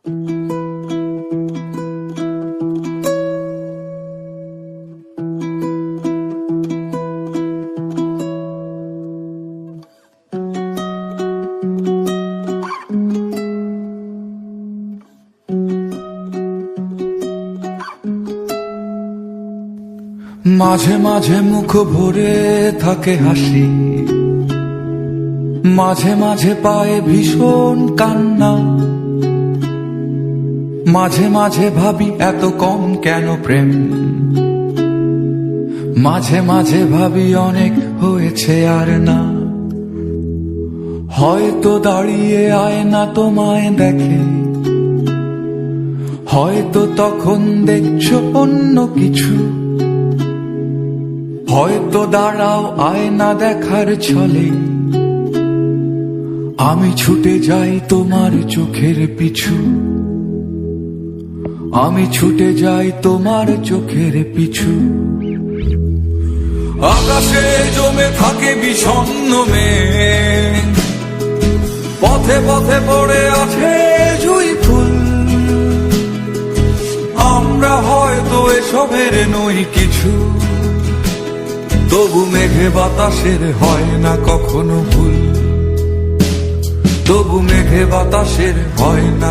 মাঝে মাঝে মুখ ভরে থাকে হাসি, মাঝে মাঝে পায়ে ভীষণ কান্না। মাঝে মাঝে ভাবি এত কম কেন প্রেম, মাঝে মাঝে ভাবি অনেক হয়েছে আর না। হয়তো দাঁড়িয়ে আয়না তোমায় দেখে, হয়তো তখন দেখছো অন্য কিছু। হয়তো দাঁড়াও আয়না দেখার ছলে, আমি ছুটে যাই তোমার চোখের পিছু। আমি ছুটে যাই তোমার চোখের পিছু। আকাশে জমে থাকে বিষণ্ণ মেঘ, পথে পথে পড়ে আছে জুঁই ফুল। আমরা হয়তো এসবের নই কিছু, তবু মেঘে বাতাসের হয় না কখনো ভুল। তবু মেঘে বাতাসের হয় না।